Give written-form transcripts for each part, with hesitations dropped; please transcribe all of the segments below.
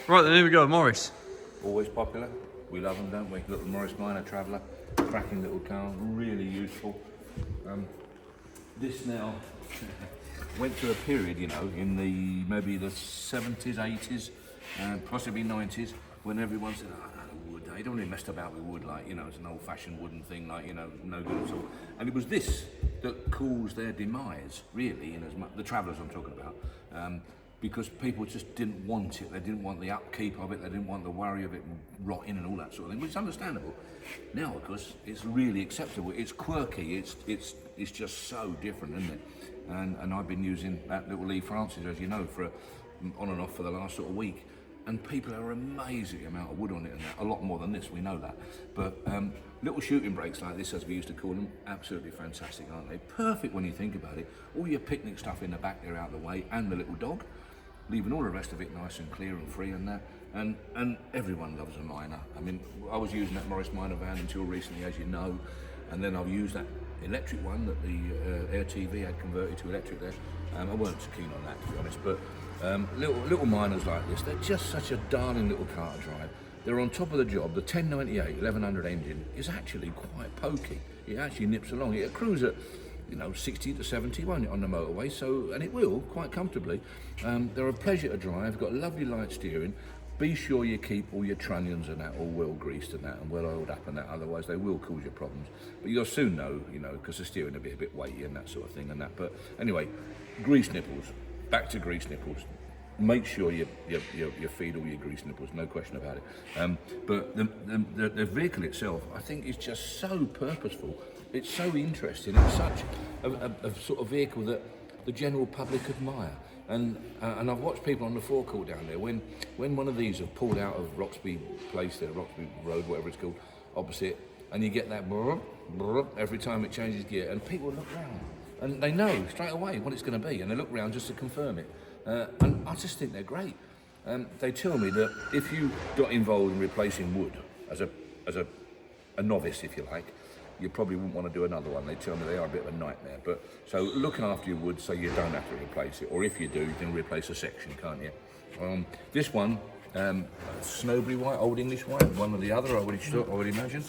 Right then, here we go, Morris. Always popular. We love them, don't we? Little Morris Minor Traveller, cracking little car, really useful. This now went through a period, you know, in the maybe the 70s, 80s, possibly 90s, when everyone said, "Oh, no, wood. They don't really messed about with wood, like, you know, it's an old-fashioned wooden thing, like, you know, no good at all." And it was this that caused their demise, really, in as much the Travellers I'm talking about. Because people just didn't want it. They didn't want the upkeep of it. They didn't want the worry of it rotting and all that sort of thing, which is understandable. Now, of course, it's really acceptable. It's quirky. It's just so different, isn't it? And I've been using that little Lee Francis, as you know, for on and off for the last sort of week. And people are amazed at the amount of wood on it, and that. A lot more than this, we know that. But little shooting brakes like this, as we used to call them, absolutely fantastic, aren't they? Perfect when you think about it. All your picnic stuff in the back there out of the way, and the little dog, leaving all the rest of it nice and clear and free and that. And everyone loves a Minor. I mean, I was using that Morris Minor van until recently, as you know, and then I've used that electric one that the Air TV had converted to electric there. I weren't so keen on that, to be honest, but little Minors like this, they're just such a darling little car to drive. They're on top of the job. The 1098 1100 engine is actually quite pokey. It actually nips along. It cruises at, you know, 60 to 70 on the motorway, so, and it will quite comfortably. They're a pleasure to drive, got lovely light steering. Be sure you keep all your trunnions and that all well greased and that and well oiled up and that, otherwise they will cause you problems. But you'll soon know, you know, because the steering will be a bit weighty and that sort of thing and that. But anyway, grease nipples, back to grease nipples. Make sure you feed all your grease nipples, no question about it. But the vehicle itself, I think, is just so purposeful. It's so interesting. It's such a sort of vehicle that the general public admire. And I've watched people on the forecourt down there when one of these have pulled out of Roxby Place there, Roxby Road, whatever it's called, opposite, and you get that brrr, brrr, every time it changes gear, and people look round and they know straight away what it's going to be, and they look round just to confirm it. And I just think they're great. They tell me that if you got involved in replacing wood as a novice, if you like, you probably wouldn't want to do another one. They tell me they are a bit of a nightmare. But so looking after your wood so you don't have to replace it, or if you do, you can replace a section, can't you? This one, Snowberry white, Old English white, one or the other, I would imagine.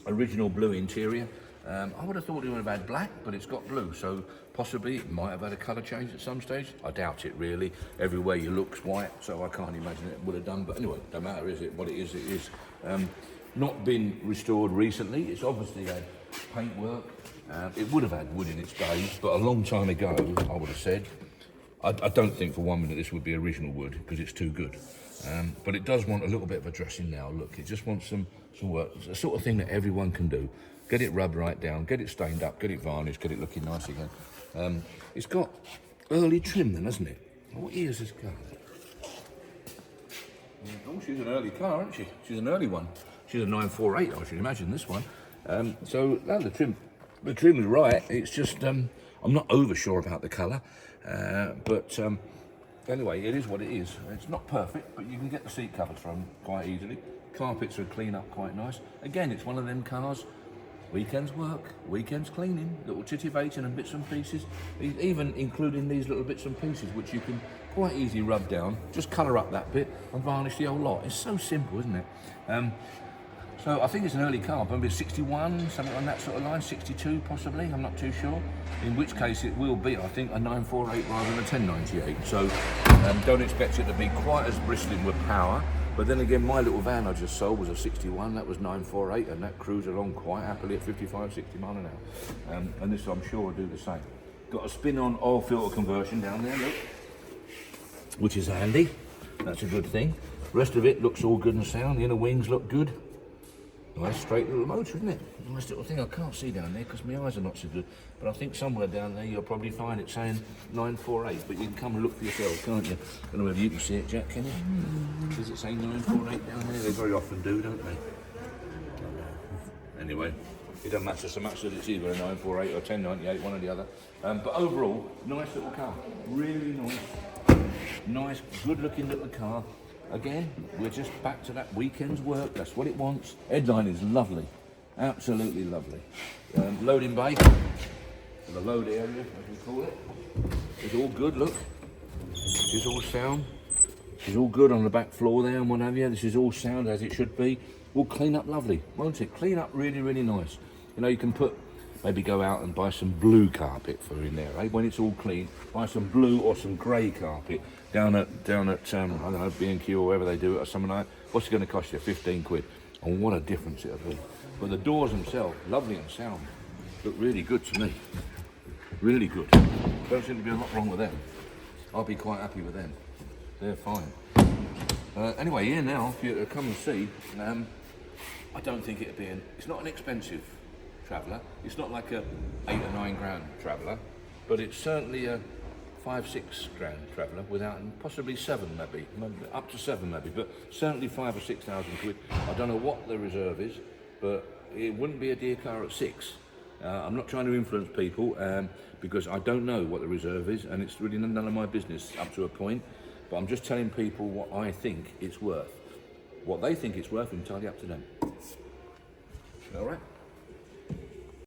Original blue interior. I would have thought it would have had black, but it's got blue, so possibly it might have had a colour change at some stage. I doubt it, really. Everywhere you look's white, so I can't imagine it would have done. But anyway, don't matter, is it? What it is, it is. Not been restored recently. It's obviously had paintwork. It would have had wood in its day, but a long time ago, I would have said. I don't think for 1 minute this would be original wood, because it's too good. But it does want a little bit of a dressing now. Look, it just wants some work. It's the sort of thing that everyone can do. Get it rubbed right down, get it stained up, get it varnished, get it looking nice again. It's got early trim then, hasn't it? What year is this car? Oh, she's an early car, isn't she? She's an early one. She's a 948, I should imagine, this one. So no, the trim is right. It's just, I'm not over sure about the colour. But anyway, it is what it is. It's not perfect, but you can get the seat covers from quite easily. Carpets are clean up quite nice. Again, it's one of them cars. Weekends work, weekends cleaning, little titivating and bits and pieces, even including these little bits and pieces which you can quite easily rub down, just colour up that bit and varnish the whole lot. It's so simple, isn't it? So I think it's an early car, maybe 61, something on that sort of line, 62 possibly, I'm not too sure. In which case it will be, I think, a 948 rather than a 1098. So don't expect it to be quite as bristling with power. But then again, my little van I just sold was a 61, that was 948, and that cruised along quite happily at 55, 60 mile an hour. And this I'm sure will do the same. Got a spin-on oil filter conversion down there, look, which is handy. That's a good thing. Rest of it looks all good and sound. The inner wings look good. Nice straight little motor, isn't it? Nice little thing. I can't see down there because my eyes are not so good. But I think somewhere down there you'll probably find it saying 948. But you can come and look for yourself, can't you? I don't know whether you can see it, Jack, can you? Does it say 948 down there? They very often do, don't they? Anyway, it doesn't matter so much that it's either a 948 or 1098, one or the other. But overall, nice little car. Really nice. Nice, good-looking little car. Again, we're just back to that weekend's work. That's what it wants. Headline is lovely, absolutely lovely. Loading bay, the load area, as we call it, is all good. Look, it's all sound. This is all good on the back floor there and what have you. This is all sound as it should be. Will clean up lovely, won't it? Clean up really, really nice. You know, you can maybe go out and buy some blue carpet for in there, eh? When it's all clean, buy some blue or some grey carpet down at I don't know, B&Q or wherever they do it or something like that. What's it going to cost you? 15 quid. And what a difference it'll be. But the doors themselves, lovely and sound, look really good to me. Really good. Don't seem to be a lot wrong with them. I'll be quite happy with them. They're fine. Anyway, here now, if you come and see, I don't think it'd be it's not an expensive traveller. It's not like a 8 or 9 grand traveller, but it's certainly a 5-6 grand traveller without, possibly 7 maybe, up to 7 maybe, but certainly 5 or 6,000 quid. I don't know what the reserve is, but it wouldn't be a dear car at 6. I'm not trying to influence people because I don't know what the reserve is, and it's really none of my business up to a point, but I'm just telling people what I think it's worth. What they think it's worth, entirely up to them. All right?